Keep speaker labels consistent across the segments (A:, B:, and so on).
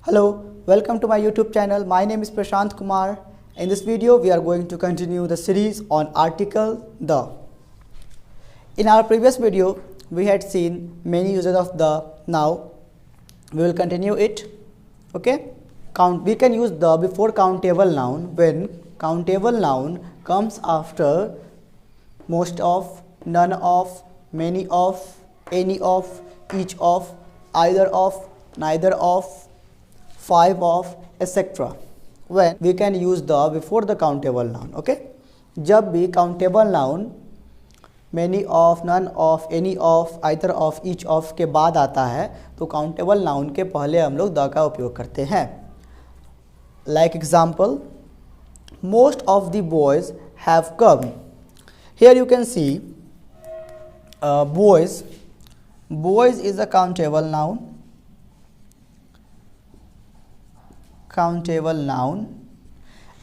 A: Hello, welcome to my YouTube channel. My name is Prashant Kumar. In this video, we are going to continue the series on article the. In our previous video, we had seen many uses of the. Now, we will continue it. Okay? We can use the before countable noun when countable noun comes after most of, none of, many of, any of, each of, either of, neither of, five of, etc. when we can use the before the countable noun. Okay, जब भी countable noun many of, none of, any of, either of, each of के बाद आता है तो countable noun के पहले हम लोग the का उपयोग करते हैं. Like example, most of the boys have come. Here you can see boys. Boys is a countable noun. Countable noun,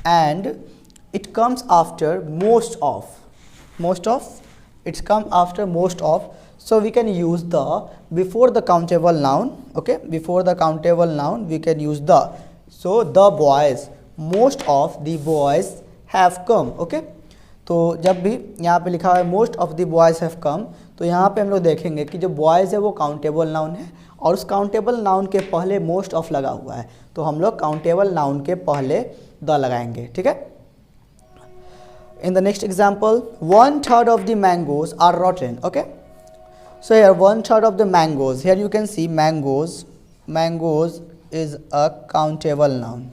A: and it comes after most of. It's come after most of, so we can use the before the countable noun. Okay, before the countable noun we can use the. So the boys, most of the boys have come. Okay, तो जब भी यहाँ पे लिखा हुआ है most of the boys have come, तो यहाँ पे हम लोग देखेंगे कि जो boys है वो countable noun है और उस countable noun के पहले most of लगा हुआ है, तो हम लोग countable noun के पहले the लगाएंगे. ठीक है. In the next example, 1/3 of the mangoes are rotten. Okay, so here 1/3 of the mangoes. Here you can see mangoes. Mangoes is a countable noun.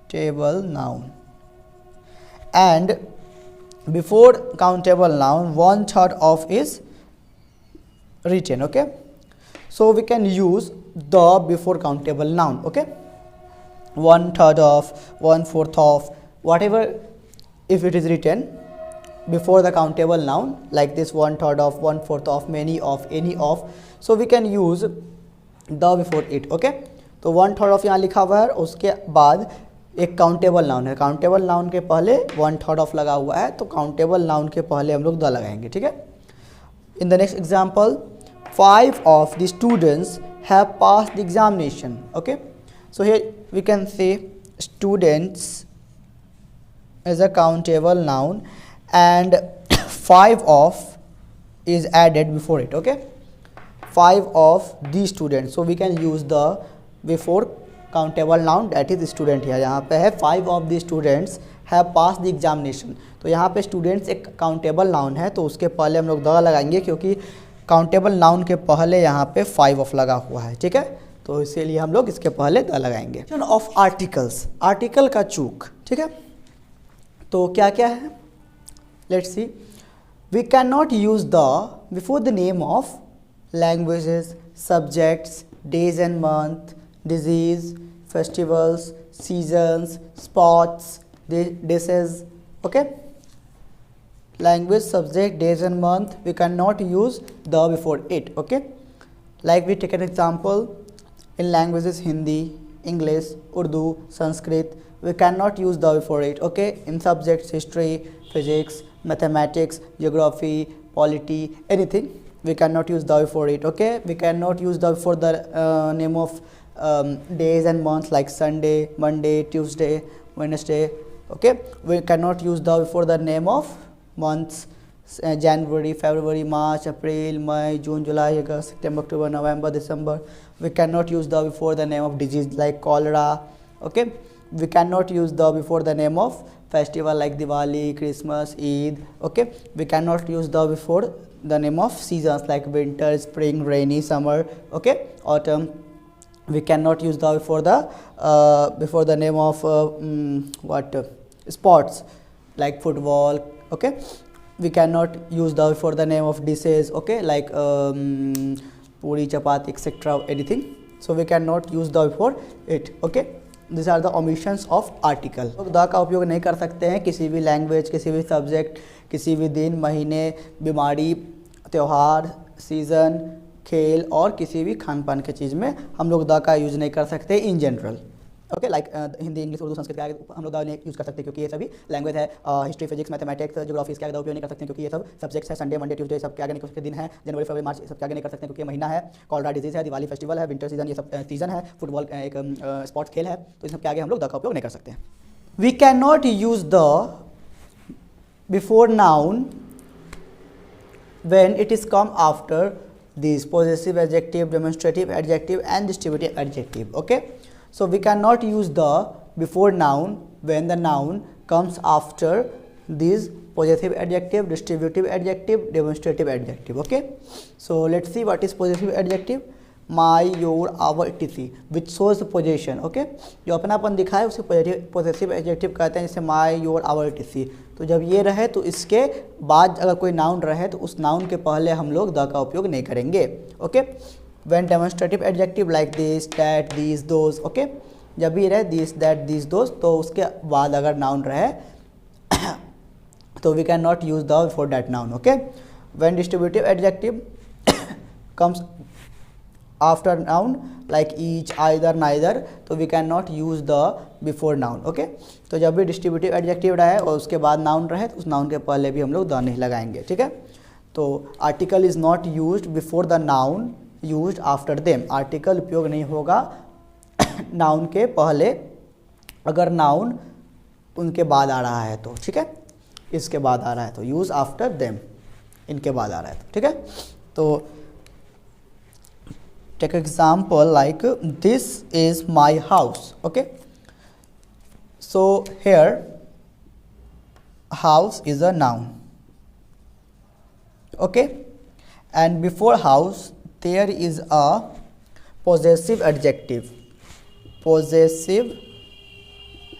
A: Table noun. And before countable noun 1/3 of is written. Okay, so we can use the before countable noun. Okay, 1/3 of, 1/4 of, whatever, if it is written before the countable noun like this 1/3 of, 1/4 of, many of, any of, so we can use the before it. Okay, तो 1/3 of यहाँ लिखा हुआ है, उसके बाद एक countable noun है, countable noun के पहले 1/3 ऑफ लगा हुआ है, तो काउंटेबल नाउन के पहले हम लोग द लगाएंगे. ठीक है. इन the next example, 5 of the students have passed the examination. Okay, so here we can say students is a countable noun and 5 of is added before it. Okay, 5 of the students, so we can use the before countable noun, that is student. है यहाँ पे है 5 of the students have passed the examination, तो यहाँ पे students एक countable noun है, तो उसके पहले हम लोग द लगाएंगे क्योंकि countable noun के पहले यहाँ पे 5 of लगा हुआ है. ठीक है, तो इसीलिए हम लोग इसके पहले द लगाएंगे. ऑफ आर्टिकल्स, आर्टिकल का चूक. ठीक है, तो क्या क्या है, let's see. We can not use the before the name of languages, subjects, days and month, disease, festivals, seasons, spots, dishes. Okay, language, subject, days and month, we cannot use the before it. Okay, like we take an example in languages Hindi, English, Urdu, Sanskrit, we cannot use the before it. Okay, in subjects history, physics, mathematics, geography, polity, anything we cannot use the before it. Okay, we cannot use the before the name of days and months like Sunday, Monday, Tuesday, Wednesday. Okay, we cannot use the before the name of months, January, February, March, April, May, June, July, August, September, October, November, December. We cannot use the before the name of disease like cholera. Okay, we cannot use the before the name of festival like Diwali, Christmas, Eid. Okay, we cannot use the before the name of seasons like winter, spring, rainy, summer. Okay, autumn. We cannot use the before the name of sports like football. Okay, we cannot use the before the name of dishes. Okay, like puri, chapati, etc. anything, so we cannot use the before it. Okay, these are the omissions of article. तो the का उपयोग नहीं कर सकते हैं किसी भी language, किसी भी सब्जेक्ट, किसी भी दिन, महीने, बीमारी, त्यौहार, सीज़न, खेल और किसी भी खान पान की चीज़ में हम लोग द का यूज़ नहीं कर सकते in general. Okay like Hindi, English, Urdu, Sanskrit का हम लोग नहीं यूज़ कर सकते क्योंकि ये सभी लैंग्वेज है। हिस्ट्री, फिजिक्स, मैथमेटिक्स, ज्योग्राफी इसके आगे उपयोग नहीं कर सकते क्योंकि ये सब सब्जेक्ट्स है। संडे, मंडे, ट्यूसडे सब के आगे नहीं कर सकते, दिन है। जनवरी, फरवरी, मार्च सब के आगे नहीं कर सकते क्योंकि महीना है। कॉलरा डिजीज़ है, दिवाली फेस्टिवल है, विंटर सीजन ये सब सीजन है। फुटबॉल एक स्पोर्ट्स खेल है, तो इन सब के आगे हम लोग द का उपयोग नहीं कर सकते। We can not use the before noun when it is come after these possessive adjective, demonstrative adjective and distributive adjective. Okay, so we cannot use the before noun when the noun comes after these possessive adjective, distributive adjective, demonstrative adjective. Okay, so let's see what is possessive adjective. My, your, our, etc. which shows possession. Okay, जो अपनापन दिखाए उसे possessive adjective कहते हैं, जैसे my, your, our, etc. तो जब ये रहे तो इसके बाद अगर कोई नाउन रहे तो उस नाउन के पहले हम लोग द का उपयोग नहीं करेंगे। Okay, when demonstrative adjective like this, that, these, those. Okay, जब भी रहे this, that, these, those, तो उसके बाद अगर नाउन रहे तो we cannot use the before that noun. Okay, when distributive adjective comes after noun like each, either, neither, तो we cannot use the before noun. Okay, तो जब भी डिस्ट्रीब्यूटिव एडजेक्टिव रहे और उसके बाद नाउन रहे तो उस नाउन के पहले भी हम लोग द नहीं लगाएंगे। ठीक है, तो article is not used before the noun, used after them. Article उपयोग नहीं होगा नाउन के पहले अगर नाउन उनके बाद आ रहा है तो। ठीक है, इसके बाद आ रहा है तो यूज़ आफ्टर देम, इनके बाद आ रहा है तो। ठीक है, तो take example like this is my house. Okay, so here house is a noun. Okay, and before house there is a possessive adjective, possessive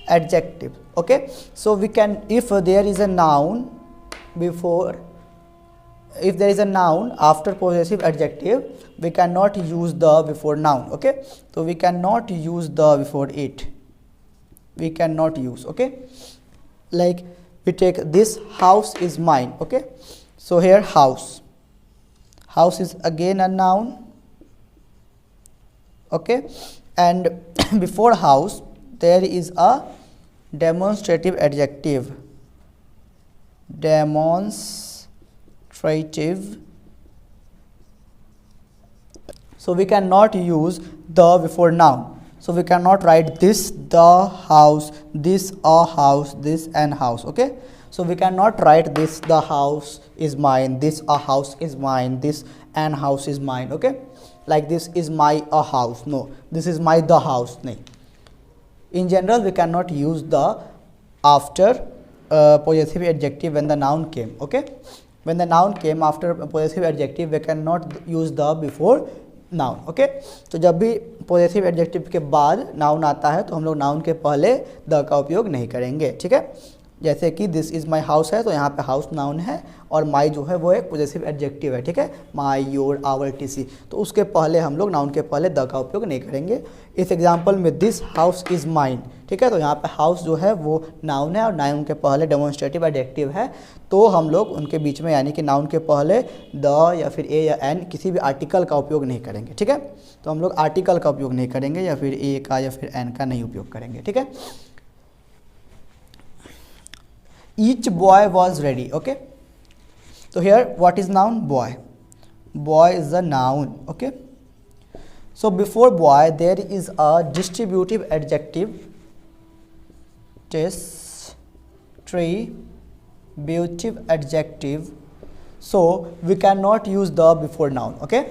A: adjective. Okay, so we can, if there is a noun before, if there is a noun after possessive adjective, we cannot use the before noun. Okay, so we cannot use the before it, we cannot use. Okay, like we take this house is mine. Okay, so here house, house is again a noun. Okay, and before house there is a demonstrative adjective, demonstrative. So we cannot use the before noun. So we cannot write this the house, this a house, this an house. Okay, so we cannot write this the house is mine, this a house is mine, this an house is mine. Okay, like this is my a house, no, this is my the house, nahi. In general we cannot use the after possessive adjective when the noun came. Okay, when the noun came after possessive adjective we cannot use the before noun. Okay, तो जब भी positive adjective के बाद noun आता है तो हम लोग नाउन के पहले द का उपयोग नहीं करेंगे। ठीक है, जैसे कि दिस इज़ माई हाउस है तो यहाँ पे हाउस नाउन है और माई जो है वो एक पॉजिटिव एडजेक्टिव है। ठीक है, माई, योर, आवर, टीसी, तो उसके पहले हम लोग नाउन के पहले द का उपयोग नहीं करेंगे। इस एग्जांपल में दिस हाउस इज़ माइन। ठीक है, तो यहाँ पे हाउस जो है वो नाउन है और नाउन के पहले डेमोन्स्ट्रेटिव एडजेक्टिव है, तो हम लोग उनके बीच में यानी कि नाउन के पहले द या फिर ए या एन किसी भी आर्टिकल का उपयोग नहीं करेंगे। ठीक है, तो हम लोग आर्टिकल का उपयोग नहीं करेंगे या फिर ए का या फिर एन का नहीं उपयोग करेंगे। ठीक है, each boy was ready. Okay, so here what is noun? Boy. Boy is a noun. Okay, so before boy there is a distributive adjective, distributive adjective, so we cannot use the before noun. Okay,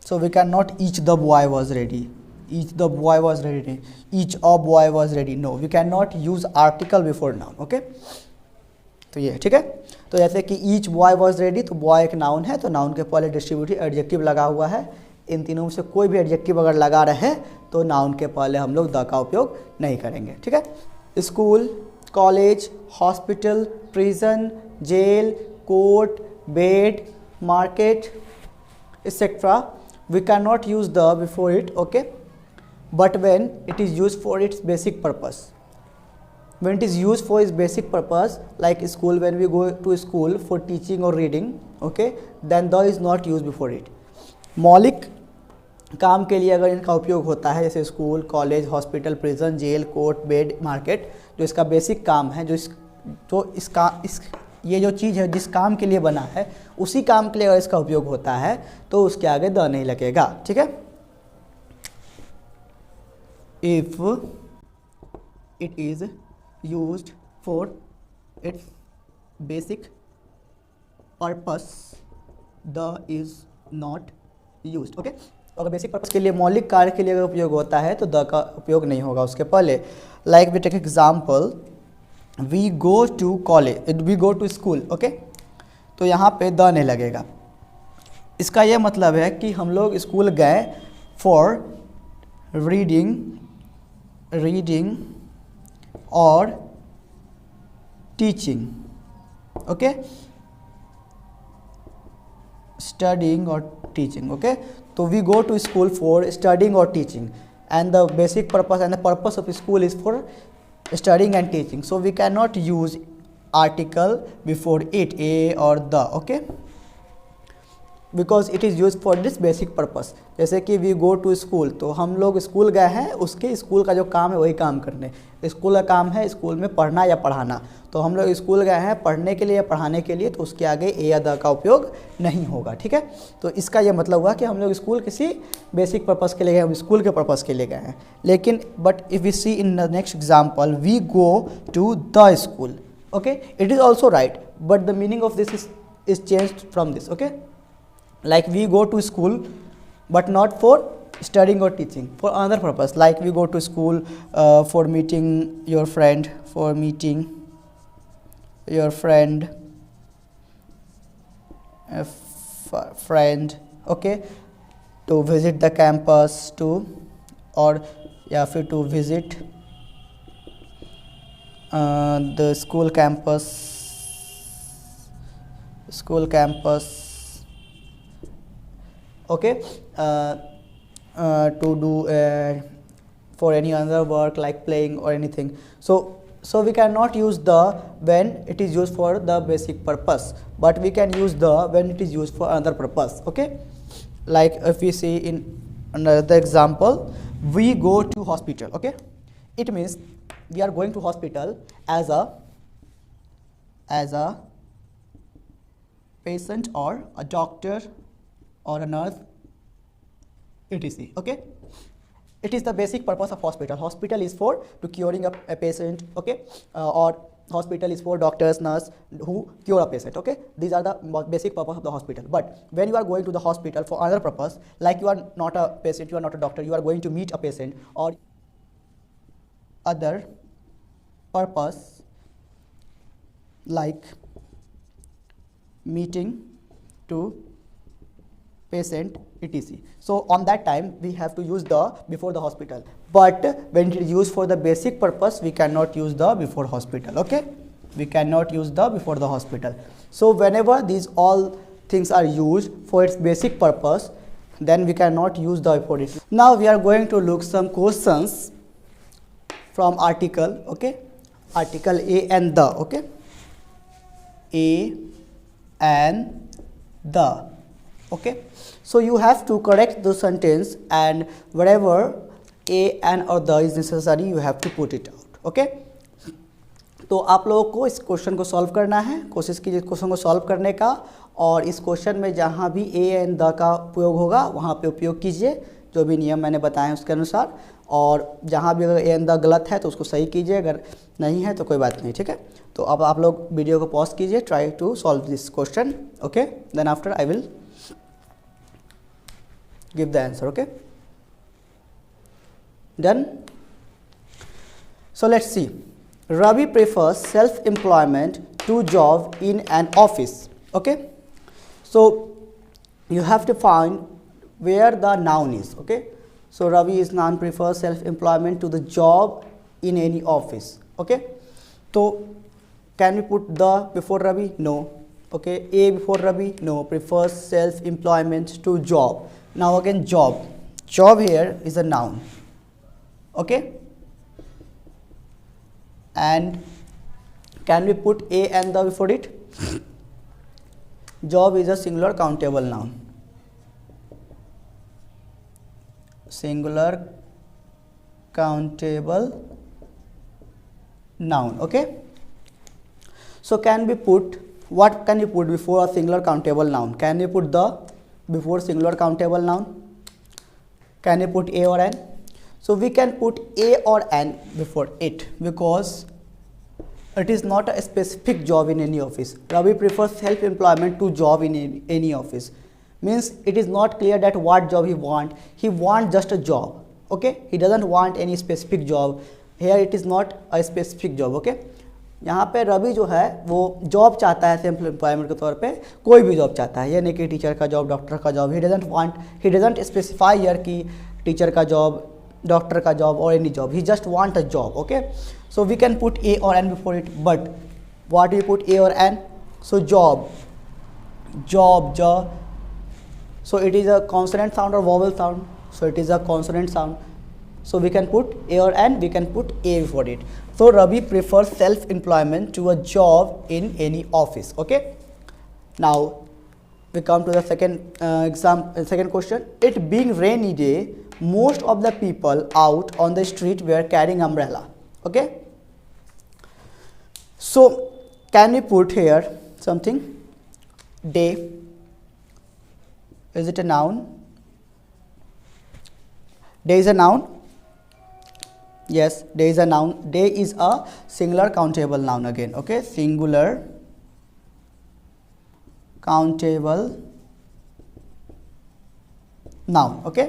A: so we cannot each the boy was ready, each the boy was ready, each a boy was ready. No, we cannot use article before noun. Okay, तो ये ठीक है, तो जैसे कि each boy was ready, तो boy एक noun है तो नाउन के पहले डिस्ट्रीब्यूटिव एडजेक्टिव लगा हुआ है। इन तीनों में से कोई भी एडजेक्टिव अगर लगा रहे तो नाउन के पहले हम लोग द का उपयोग नहीं करेंगे। ठीक है, school, college, hospital, prison, jail, court, bed, market etcetera, we can not use the before it. Okay, but when it is use for its basic purpose, when it is used for its basic purpose like school, when we go to school for teaching or reading, okay, then the is not used before it. मौलिक काम के लिए अगर इनका उपयोग होता है, जैसे school, college, hospital, prison, jail, court, bed, market, जो इसका बेसिक काम है, ये जो चीज़ है जिस काम के लिए बना है उसी काम के लिए अगर इसका उपयोग होता है तो उसके आगे द नहीं लगेगा, ठीक है। If it is used for its basic purpose the is not used, okay. अगर बेसिक पर्पस के लिए, मौलिक कार्य के लिए अगर उपयोग होता है तो द का उपयोग नहीं होगा उसके पहले। Like we take example, we go to college, we go to school, okay, तो यहाँ पे द नहीं लगेगा। इसका ये मतलब है कि हम लोग स्कूल गए फॉर रीडिंग और टीचिंग, ओके, स्टडिंग और टीचिंग, ओके। तो we go to school for studying और teaching and the basic purpose and the purpose of school is for studying and teaching, so we cannot use article before it, a or the, okay, because it is used for this basic purpose। जैसे कि we go to school, तो हम लोग school गए हैं, उसके school का जो काम है वही काम करने। स्कूल का काम है स्कूल में पढ़ना या पढ़ाना, तो हम लोग स्कूल गए हैं पढ़ने के लिए या पढ़ाने के लिए, तो उसके आगे ए या द का उपयोग नहीं होगा, ठीक है। तो इसका ये मतलब हुआ कि हम लोग स्कूल किसी बेसिक पर्पस के लिए गए, हम स्कूल के पर्पस के लिए गए हैं। लेकिन but if we see in the next example, we go to the school, okay, it is also right but the meaning of this is changed from this, okay. Like we go to school but not for studying or teaching, for another purpose, like we go to school for meeting your friend, okay, to visit the campus, to or या फिर to visit the school campus, okay, to do for any other work like playing or anything. So we cannot use the when it is used for the basic purpose, but we can use the when it is used for another purpose, okay. Like if we see in another example, we go to hospital, okay, it means we are going to hospital as a patient or a doctor or a nurse, etc, okay. It is the basic purpose of hospital. Hospital is for to curing a patient, okay, or hospital is for doctors, nurse who cure a patient, okay. These are the basic purpose of the hospital. But when you are going to the hospital for another purpose, like you are not a patient, you are not a doctor, you are going to meet a patient or other purpose like meeting to patient, etc. So on that time we have to use the before the hospital, but when it is used for the basic purpose we cannot use the before hospital, okay, we cannot use the before the hospital. So whenever these all things are used for its basic purpose, then we cannot use the before it. Now we are going to look some questions from article, okay, article a and the, okay, a and the, okay. So you have to correct the sentence and wherever a and or the is necessary you have to put it out, okay. तो आप लोगों को इस question को solve करना है, कोशिश कीजिए क्वेश्चन को सॉल्व करने का, और इस क्वेश्चन में जहाँ भी ए एंड द का उपयोग होगा वहाँ पे उपयोग कीजिए, जो भी नियम मैंने बताए हैं उसके अनुसार, और जहाँ भी अगर ए एंड द गलत है तो उसको सही कीजिए, अगर नहीं है तो कोई बात नहीं, ठीक है। तो अब आप लोग वीडियो को पॉज कीजिए, try to solve this question, okay, then after I will give the answer, okay, done. So let's see, Ravi prefers self-employment to job in an office, okay. So you have to find where the noun is, okay. So Ravi is noun, prefers self-employment to the job in any office, okay. So can we put the before Ravi? No, okay. A before Ravi? No. Prefers self-employment to job. Now again job here is a noun, okay, and can we put a and the before it? Job is a singular countable noun, singular countable noun. Okay, so can we put, what can you put before a singular countable noun? Can you put the before singular countable noun? Can you put a or an? So we can put a or an before it because it is not a specific job in any office. Ravi prefers self-employment to job in any office. Means it is not clear that what job he want. He want just a job. Okay, he doesn't want any specific job. Here it is not a specific job. Okay, यहाँ पे रवि जो है वो job चाहता है self employment के तौर पे, कोई भी जॉब चाहता है, ये नहीं कि टीचर का जॉब, डॉक्टर का job. He doesn't specify here कि टीचर का जॉब, डॉक्टर का जॉब और any job. He just want a job. Okay, so we can put a or an before it, but what do you put a or an? So job, so it is a consonant sound or vowel sound, so it is a consonant sound, so we can put a or an, we can put a before it. So Ravi prefers self employment to a job in any office. Okay, now we come to the second question. It being rainy day, most of the people out on the street were carrying umbrella. Okay, so can we put here something? Day, is it a noun? Day is a noun. Yes, day is a noun. Day is a singular countable noun again. Okay, singular countable noun. Okay,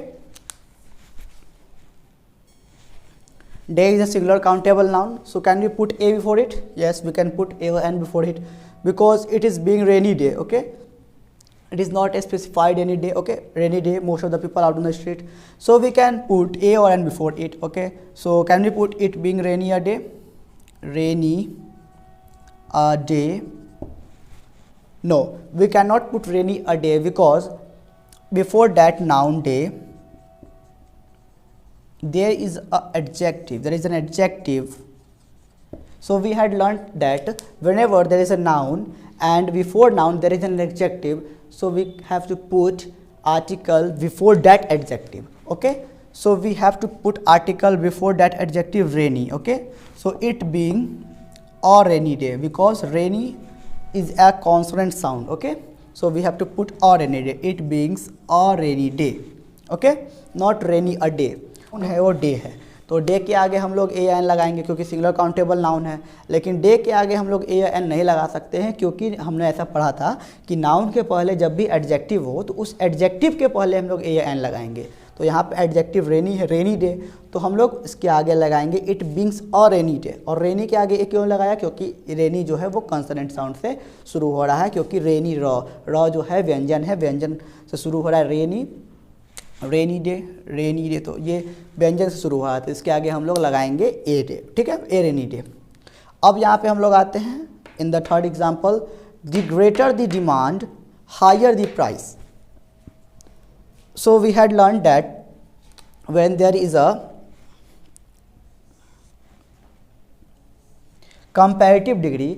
A: day is a singular countable noun. So can we put a before it? Yes, we can put a or an before it because it is being rainy day. Okay, it is not a specified any day. Okay, rainy day, most of the people out on the street, so we can put a or an before it. Okay, so can we put it being rainy a day? Rainy a day. No, we cannot put rainy a day because before that noun day there is a adjective, there is an adjective. So we had learnt that whenever there is a noun and before noun there is an adjective, so we have to put article before that adjective. Okay, so we have to put article before that adjective rainy. Okay, so it being a rainy day because rainy is a consonant sound. Okay, so we have to put a rainy day. It being a rainy day. Okay, not rainy a day है, वो day है, तो day के आगे हम लोग A N लगाएंगे क्योंकि सिंगुलर काउंटेबल नाउन है. लेकिन डे के आगे हम लोग ए एन नहीं लगा सकते हैं क्योंकि हमने ऐसा पढ़ा था कि नाउन के पहले जब भी एडजेक्टिव हो तो उस एडजेक्टिव के पहले हम लोग ए एन लगाएंगे. तो यहाँ पे एडजेक्टिव रेनी है, रेनी डे, तो हम लोग इसके आगे लगाएंगे it beings a rainy day. और रेनी के आगे ए क्यों लगाया? क्योंकि रेनी जो है वो कंसोनेंट साउंड से शुरू हो रहा है, क्योंकि रेनी र जो है व्यंजन है, व्यंजन से शुरू हो रहा है. रेनी, रेनी डे, तो ये व्यंजन से शुरू हुआ, तो इसके आगे हम लोग लगाएंगे ए डे. ठीक है, ए रेनी डे. अब यहाँ पे हम लोग आते हैं in the third example, the greater the demand higher the price. So we had learn that when there is a comparative degree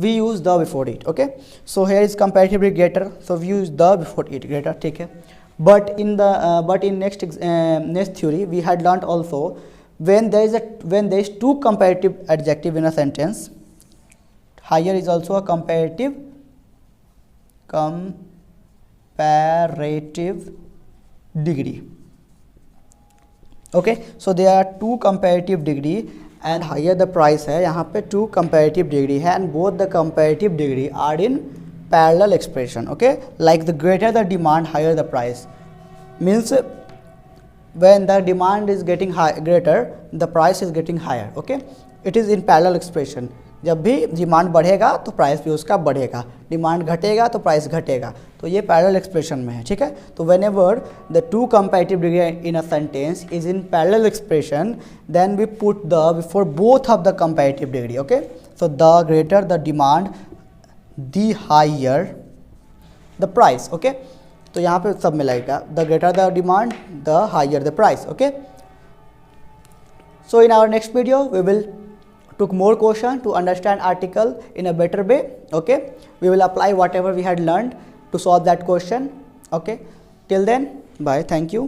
A: we use the before it. Okay, so here is comparative degree greater, so we use the before it greater. ठीक है, but in next theory we had learnt also when there is two comparative adjective in a sentence, higher is also a comparative degree. Okay, so there are two comparative degree and higher the price है, यहाँ पे two comparative degree है and both the comparative degree are in parallel expression. Okay, like the greater the demand higher the price means when the demand is getting greater the price is getting higher. Okay, it is in parallel expression. जब भी demand बढ़ेगा तो price भी उसका बढ़ेगा, demand घटेगा तो price घटेगा, तो ये पैरेलल एक्सप्रेशन में है. ठीक है, तो whenever the two comparative degree in a sentence is in parallel expression then we put the before both of the comparative degree. Okay, so the greater the demand the higher the price. Okay, तो यहाँ पे सब मिलाएगा, the greater the demand the higher the price. Okay, so in our next video we will took more question to understand article in a better way. Okay, we will apply whatever we had learned to solve that question. Okay, till then, bye, thank you.